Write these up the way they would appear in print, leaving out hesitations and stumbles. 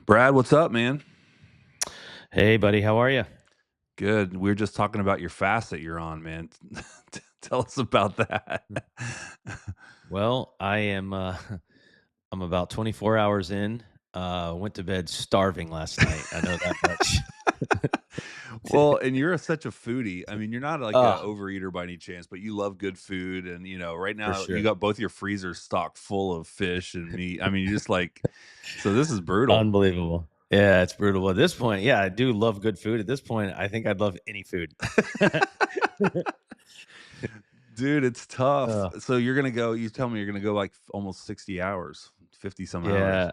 Brad, what's up, man? Hey, buddy, how are you? Good. We were just talking about your fast that you're on, man. Tell us about that. Well, I am I'm about 24 hours in. Went to bed starving last night. I know that much. Well, and you're such a foodie. I mean, you're not like a Oh, overeater by any chance, but you love good food. And right for now you sure. got both your freezers stocked full of fish and meat. I mean, you just like, so this is brutal. Unbelievable. Yeah, it's brutal. At this point, yeah, I do love good food. At this point, I think I'd love any food. Dude, it's tough. Uh, So you tell me you're gonna go like almost 60 hours, 50 some hours. yeah.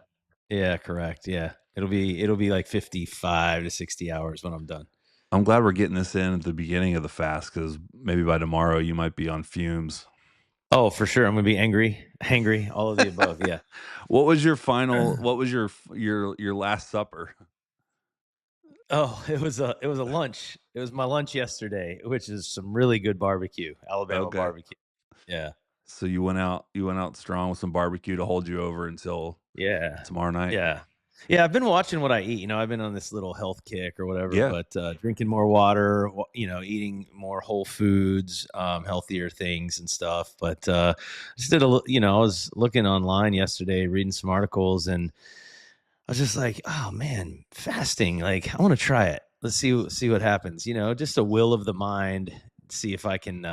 Yeah, correct. Yeah. It'll be like 55 to 60 hours when I'm done. I'm glad we're getting this in at the beginning of the fast because maybe by tomorrow you might be on fumes. Oh, for sure. I'm gonna be angry, hangry, all of the above. Yeah. What was your last supper? Oh, it was a lunch. It was my lunch yesterday, which is some really good barbecue, Alabama Okay. barbecue. Yeah. So you went out strong with some barbecue to hold you over until Yeah. tomorrow night? Yeah. Yeah, I've been watching what I eat. I've been on this little health kick or whatever, Yeah. but drinking more water, eating more whole foods, healthier things and stuff. But just I was looking online yesterday, reading some articles, and I was just like, oh man, fasting. Like, I want to try it. Let's see what happens. Just a will of the mind. See if I can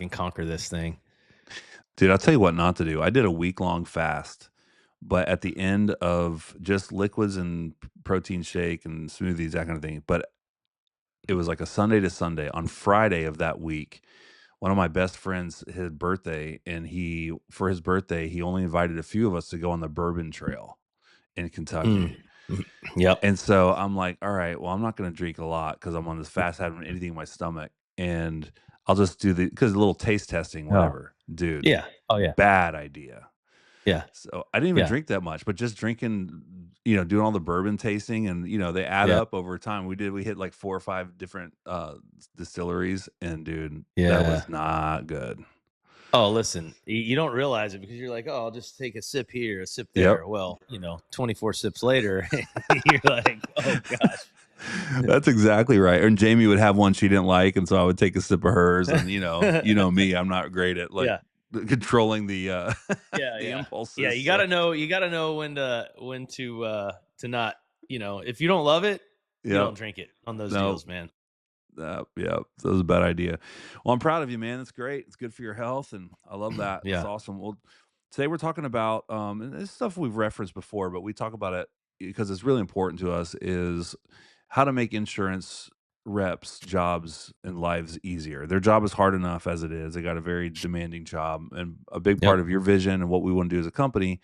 conquer this thing. Dude, I'll tell you what not to do. I did a week-long fast, but at the end of just liquids and protein shake and smoothies, that kind of thing, but it was like a Sunday to Sunday. On Friday of that week, one of my best friends, his birthday, and for his birthday, he only invited a few of us to go on the Bourbon Trail in Mm. Kentucky. Mhm. Yep. And so I'm like, all right, well, I'm not going to drink a lot because I'm on this fast, having anything in my stomach. And I'll just because a little taste testing, Oh, whatever. Dude, yeah. Oh, yeah. bad idea. Yeah. So I didn't even Yeah. drink that much, but just drinking, doing all the bourbon tasting and, they add Yeah. up over time. We hit like 4 or 5 different distilleries and dude, that Yeah. was not good. Oh, listen, you don't realize it because you're like, oh, I'll just take a sip here, a sip Yep. there. Well, 24 sips later, you're like, oh gosh. That's exactly right. And Jamie would have one she didn't like, and so I would take a sip of hers. And me, I'm not great at like Yeah. controlling the Yeah. the Yeah. Yeah. impulses. You So gotta know. You gotta know when to not. If you don't love it, you yep, don't drink it on those no, deals, man. yeah, that was a bad idea. Well, I'm proud of you, man. That's great. It's good for your health, and I love that. That's Yeah. awesome. Well, today we're talking about and this stuff we've referenced before, but we talk about it because it's really important to us. Is how to make insurance reps jobs and lives easier. Their job is hard enough as it is. They got a very demanding job, and a big part Yep. of your vision and what we want to do as a company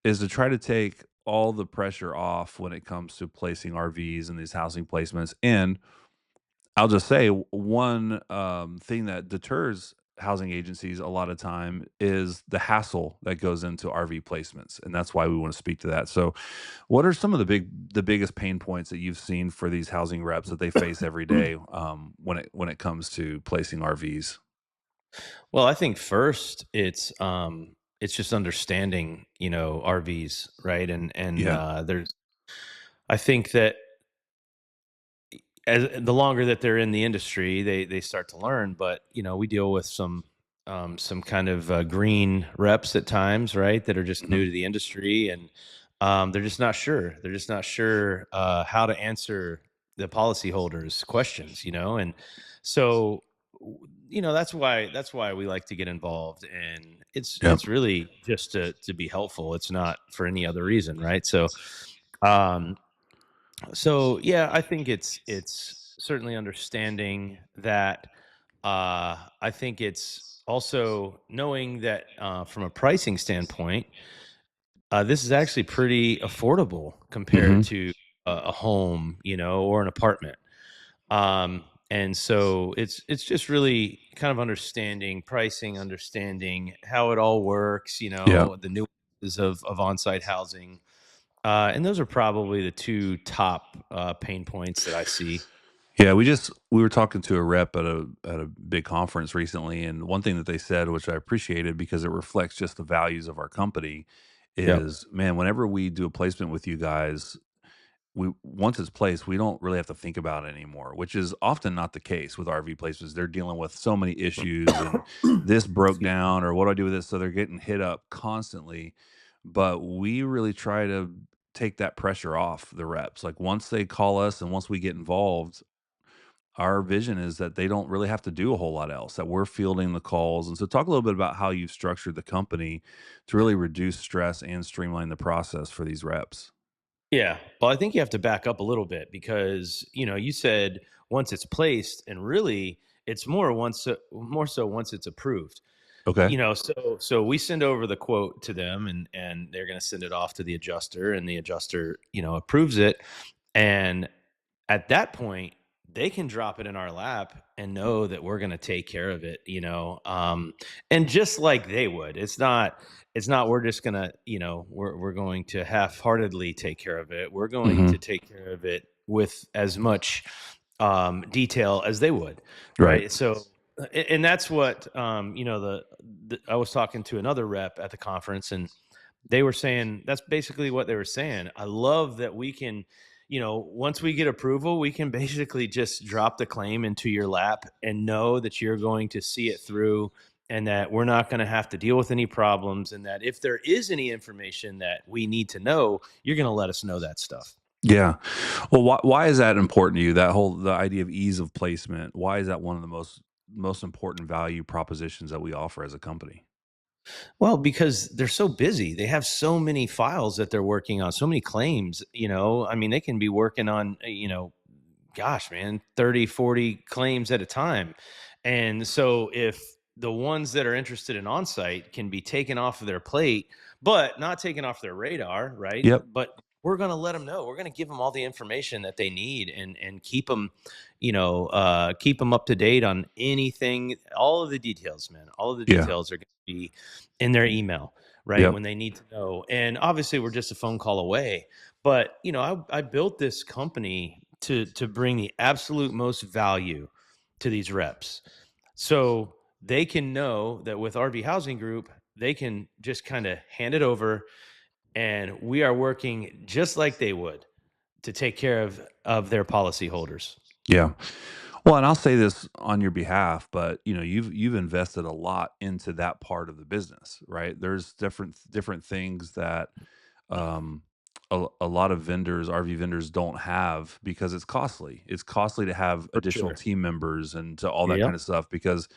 is to try to take all the pressure off when it comes to placing RVs and these housing placements. And I'll just say one thing that deters housing agencies a lot of time is the hassle that goes into RV placements, and that's why we want to speak to that. So, what are some of the biggest pain points that you've seen for these housing reps that they face every day when it comes to placing RVs? Well, I think first it's just understanding, RVs, right? And Yeah, I think that as the longer that they're in the industry, they start to learn. But we deal with some kind of green reps at times, right? That are just mhm, new to the industry, and they're just not sure. They're just not sure how to answer the policyholders' questions, and so that's why we like to get involved, and it's yep, it's really just to be helpful. It's not for any other reason, right? Um, so yeah, I think it's certainly understanding that. I think it's also knowing that from a pricing standpoint, this is actually pretty affordable compared hmm to a home, or an apartment. And so it's just really kind of understanding pricing, understanding how it all works, yeah. the nuances of on-site housing. And those are probably the two top pain points that I see. Yeah, we were talking to a rep at a big conference recently, and one thing that they said, which I appreciated because it reflects just the values of our company, Yep. is, man, whenever we do a placement with you guys, we once it's placed, we don't really have to think about it anymore, which is often not the case with RV placements. They're dealing with so many issues and this broke Excuse me. down or what do I do with this? So they're getting hit up constantly. But we really try to take that pressure off the reps. Like once they call us and once we get involved, our vision is that they don't really have to do a whole lot else, that we're fielding the calls. And so talk a little bit about how you've structured the company to really reduce stress and streamline the process for these reps. Yeah. Well, I think you have to back up a little bit because, you said once it's placed, and really it's more so once it's approved. Okay. So we send over the quote to them, and they're going to send it off to the adjuster, and the adjuster, approves it. And at that point, they can drop it in our lap and know that we're going to take care of it, and just like they would. It's not we're just going to, we're going to half-heartedly take care of it. We're going Hmm. to take care of it with as much detail as they would, Right. right? So and that's what I was talking to another rep at the conference, and they were saying that's basically what they were saying. I love that we can, once we get approval, we can basically just drop the claim into your lap and know that you're going to see it through, and that we're not going to have to deal with any problems, and that if there is any information that we need to know, you're going to let us know that stuff. Yeah. Well, why is that important to you? The idea of ease of placement. Why is that one of the most important value propositions that we offer as a company? Well, because they're so busy. They have so many files that they're working on, so many claims, I mean, they can be working on, gosh, man, 30, 40 claims at a time. And so if the ones that are interested in on-site can be taken off of their plate, but not taken off their radar, right? Yep. But we're going to let them know. We're going to give them all the information that they need, and keep them, keep them up to date on anything, all of the details, man. All of the Yeah. details are going to be in their email, right? Yep. When they need to know. And obviously we're just a phone call away. But I built this company to bring the absolute most value to these reps. So they can know that with RV Housing Group, they can just kind of hand it over, and we are working just like they would to take care of their policyholders. Yeah. Well, and I'll say this on your behalf, but you've invested a lot into that part of the business, right? There's different things that um, a lot of vendors, RV vendors, don't have because it's costly. It's costly to have For additional sure. team members and to all that Yep. kind of stuff because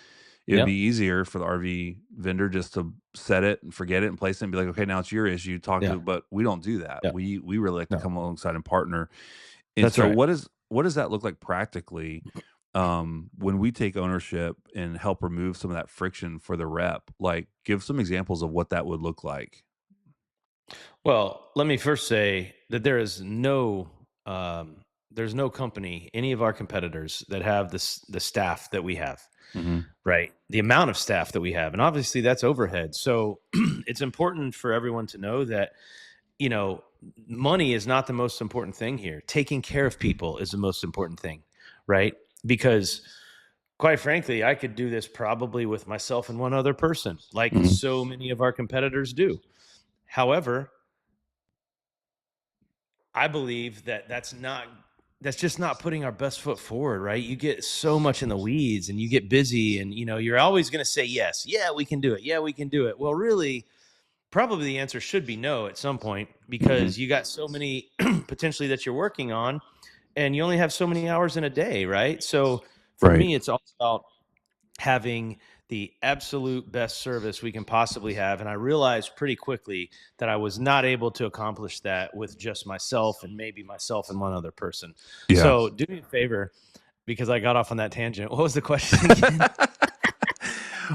it would be Yep. easier for the RV vendor just to set it and forget it and place it and be like, okay, now it's your issue. Talk Yeah. to, but we don't do that. Yeah. We really like to No. come alongside and partner. And That's so, right. what does that look like practically when we take ownership and help remove some of that friction for the rep? Like, give some examples of what that would look like. Well, let me first say that there's no company, any of our competitors, that have the staff that we have, Hmm. right? The amount of staff that we have, and obviously that's overhead. So it's important for everyone to know that, you know money is not the most important thing here. Taking care of people is the most important thing, right? Because quite frankly, I could do this probably with myself and one other person, like Hmm. so many of our competitors do. However, I believe that that's just not putting our best foot forward, right? You get so much in the weeds, and you get busy, and you're always going to say yes. Yeah, we can do it. Yeah, we can do it. Well, really, probably the answer should be no at some point, Hmm. because you got so many potentially that you're working on, and you only have so many hours in a day, right? So for Right. me, it's all about having the absolute best service we can possibly have. And I realized pretty quickly that I was not able to accomplish that with just myself, and maybe myself and one other person. Yeah. So do me a favor, because I got off on that tangent. What was the question again?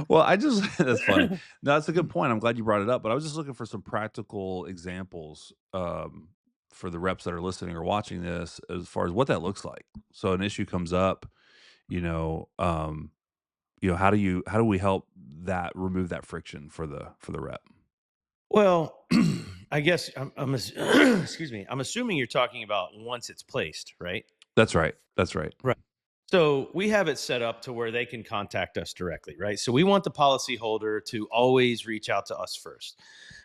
Well, I just that's funny. No, that's a good point. I'm glad you brought it up. But I was just looking for some practical examples for the reps that are listening or watching this, as far as what that looks like. So an issue comes up, you know, um, how do we help that remove that friction for the rep? Well, I guess excuse me. I'm assuming you're talking about once it's placed, right? That's right. That's right. Right. So we have it set up to where they can contact us directly, right? So we want the policyholder to always reach out to us first.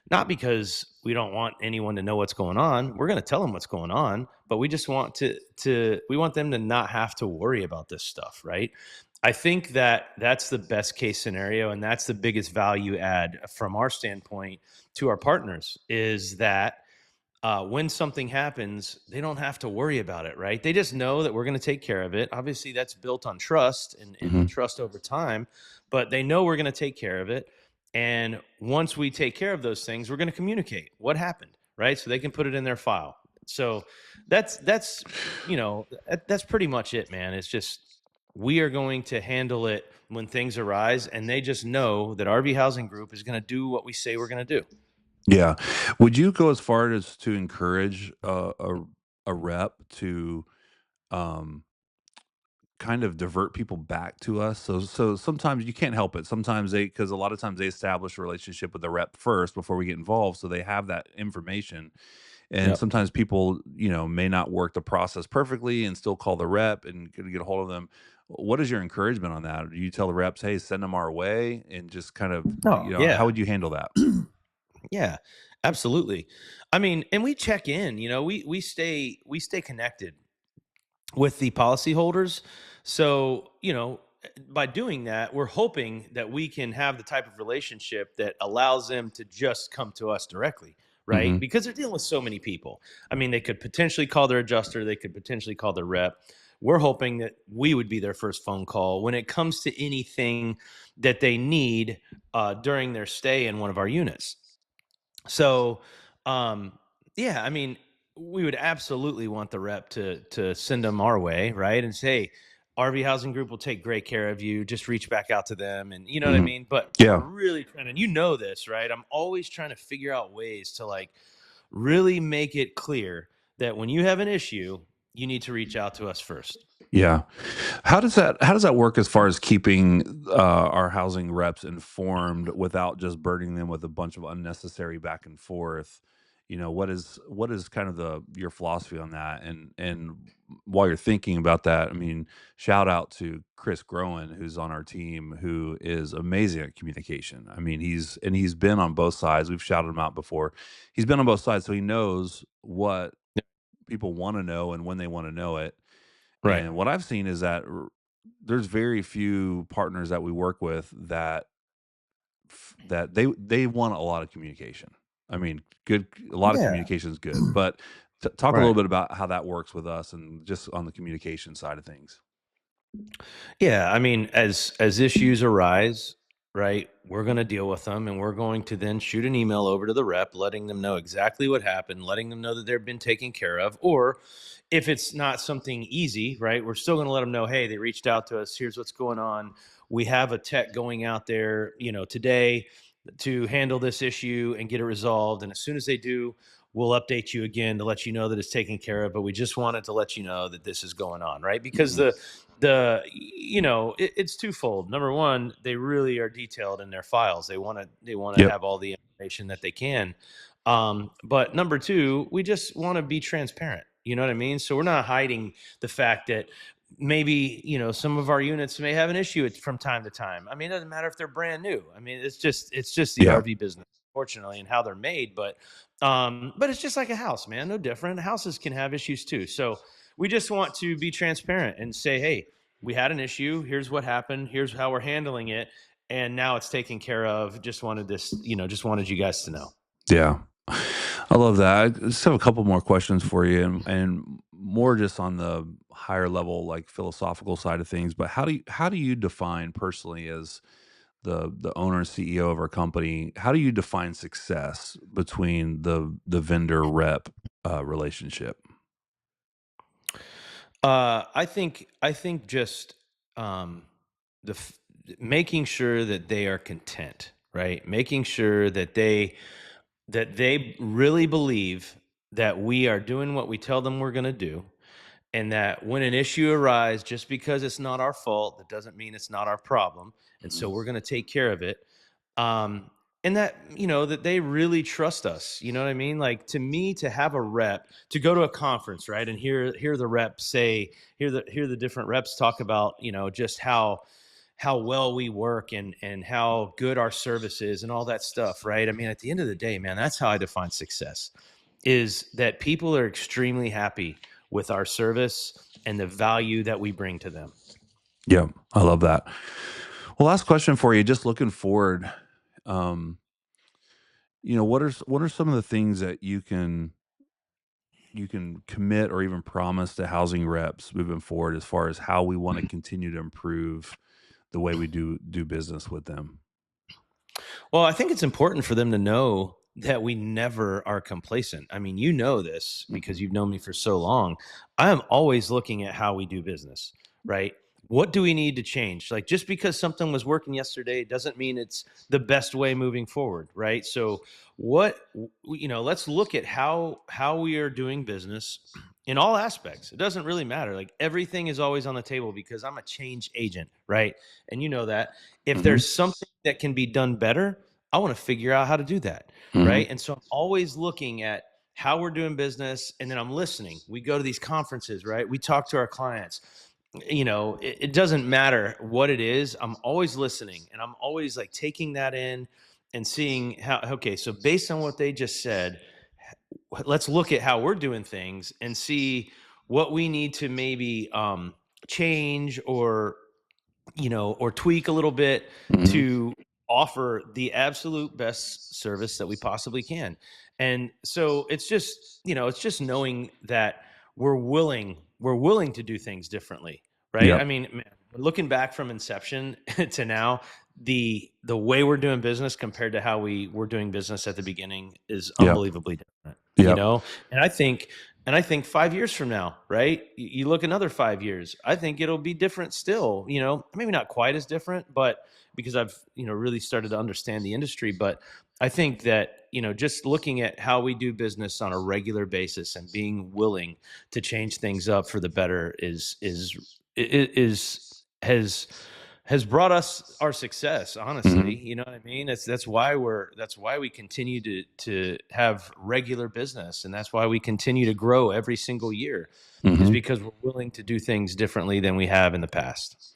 Not because we don't want anyone to know what's going on. We're going to tell them what's going on, but we just want to we want them to not have to worry about this stuff, right? I think that that's the best case scenario, and that's the biggest value add from our standpoint to our partners is that when something happens, they don't have to worry about it, right? They just know that we're going to take care of it. Obviously, that's built on trust and Hmm. trust over time, but they know we're going to take care of it. And once we take care of those things, we're going to communicate what happened, right? So they can put it in their file. So that's that's pretty much it, man. It's just we are going to handle it when things arise, and they just know that RV Housing Group is going to do what we say we're going to do. Yeah. Would you go as far as to encourage a rep to um, kind of divert people back to us? So sometimes you can't help it. Sometimes they, because a lot of times they establish a relationship with the rep first before we get involved, so they have that information. And Yep. sometimes people, may not work the process perfectly and still call the rep and get a hold of them. What is your encouragement on that? Do you tell the reps, hey, send them our way, and just kind of, Oh, how yeah. would you handle that? Yeah, absolutely. I mean, and we check in, we stay connected with the policyholders. So, by doing that, we're hoping that we can have the type of relationship that allows them to just come to us directly, right? Hmm. Because they're dealing with so many people. I mean, they could potentially call their adjuster, they could potentially call their rep. We're hoping that we would be their first phone call when it comes to anything that they need during their stay in one of our units. So, um, yeah, I mean, we would absolutely want the rep to send them our way, right? And say, RV Housing Group will take great care of you. Just reach back out to them, and you know what I Hmm. mean. But we're Yeah. really trying, and you know this, right? I'm always trying to figure out ways to like really make it clear that when you have an issue, you need to reach out to us first. Yeah. How does that work as far as keeping our housing reps informed without just burdening them with a bunch of unnecessary back and forth? What is kind of the your philosophy on that? And while you're thinking about that, I mean, shout out to Chris Groen, who's on our team, who is amazing at communication. I mean, he's been on both sides. We've shouted him out before. He's been on both sides, so he knows what people want to know and when they want to know it. Right. And what I've seen is that there's very few partners that we work with that that they want a lot of communication. I mean, good a lot of Yeah. communication is good, but talk a little Right. bit about how that works with us and just on the communication side of things. Yeah, I mean, as issues arise, right, we're going to deal with them, and we're going to then shoot an email over to the rep, letting them know exactly what happened, letting them know that they've been taken care of. Or if it's not something easy, right, we're still going to let them know, hey, they reached out to us. Here's what's going on. We have a tech going out there, today to handle this issue and get it resolved. And as soon as they do, we'll update you again to let you know that it's taken care of. But we just wanted to let you know that this is going on, right? Because Mhm. it's twofold. Number one, they really are detailed in their files. They want to Yep. have all the information that they can. But number two, we just want to be transparent. You know what I mean? So we're not hiding the fact that maybe some of our units may have an issue from time to time. I mean, it doesn't matter if they're brand new. I mean, it's just the Yeah. RV business, fortunately, and how they're made. But it's just like a house, man. No different. Houses can have issues too. So we just want to be transparent and say, hey, we had an issue. Here's what happened. Here's how we're handling it. And now it's taken care of. Just wanted you guys to know. Yeah. I love that. I just have a couple more questions for you and more just on the higher level like philosophical side of things, but how do you define personally as the owner and CEO of our company, how do you define success between the vendor rep relationship? I think just um, the f- making sure that they are content, right? Making sure that they really believe that we are doing what we tell them we're going to do, and that when an issue arises, just because it's not our fault, that doesn't mean it's not our problem, and Mhm. so we're going to take care of it. Um, and that, that they really trust us. You know what I mean? Like, to me, to have a rep, to go to a conference, right, and hear the reps say, hear the different reps talk about, just how well we work, and how good our service is, and all that stuff, right? I mean, at the end of the day, man, that's how I define success, is that people are extremely happy with our service and the value that we bring to them. Yeah, I love that. Well, last question for you, just looking forward, um, what are some of the things that you can commit or even promise to housing reps moving forward as far as how we want to continue to improve the way we do business with them? Well, I think it's important for them to know that we never are complacent. I mean, you know this because Mhm. you've known me for so long. I am always looking at how we do business, right? What do we need to change? Like, just because something was working yesterday doesn't mean it's the best way moving forward, right? So, let's look at how we are doing business in all aspects. It doesn't really matter. Like, everything is always on the table because I'm a change agent, right? And you know that. If Mhm. there's something that can be done better, I want to figure out how to do that. Mhm. Right. And so I'm always looking at how we're doing business, and then I'm listening. We go to these conferences, right? We talk to our clients. It doesn't matter what it is. I'm always listening, and I'm always like taking that in and seeing how, okay, so based on what they just said, let's look at how we're doing things and see what we need to maybe change, or tweak a little bit Mhm. to offer the absolute best service that we possibly can. And so it's just knowing that we're willing to do things differently, right? Yep. I mean, man, looking back from inception to now, the way we're doing business compared to how we were doing business at the beginning is Yep. unbelievably different, Yep. and I think 5 years from now, right? You look another 5 years, I think it'll be different still, maybe not quite as different, but because I've, really started to understand the industry. But I think that, just looking at how we do business on a regular basis and being willing to change things up for the better has brought us our success, honestly. Mhm. You know what I mean? That's why we continue to have regular business, and that's why we continue to grow every single year, is Mhm. because we're willing to do things differently than we have in the past.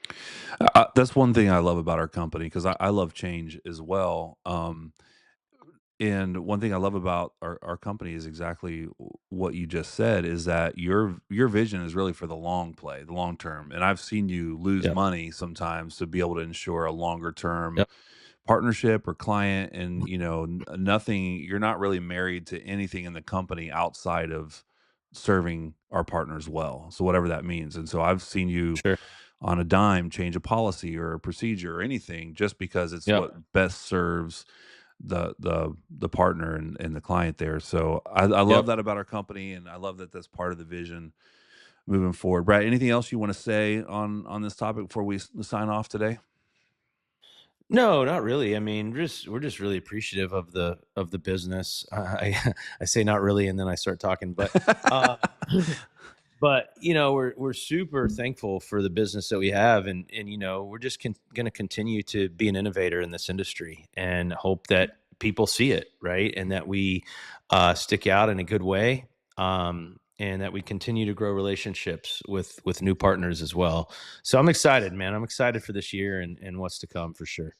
That's one thing I love about our company because I love change as well. And one thing I love about our company is exactly what you just said is that your vision is really for the long play, the long term. And I've seen you lose Yep. money sometimes to be able to ensure a longer term Yep. partnership or client. And nothing, you're not really married to anything in the company outside of serving our partners well. So whatever that means. And so I've seen you Sure. on a dime change a policy or a procedure or anything just because it's Yep. what best serves the partner and the client there. So I love Yep. that about our company, and I love that that's part of the vision moving forward. Brad, anything else you want to say on this topic before we sign off today? No, not really. I mean, we're just really appreciative of the business. I say not really, and then I start talking, uh, but we're super thankful for the business that we have, and we're just going to continue to be an innovator in this industry, and hope that people see it, right, and that we stick out in a good way, and that we continue to grow relationships with new partners as well. So I'm excited, man. I'm excited for this year and what's to come, for sure.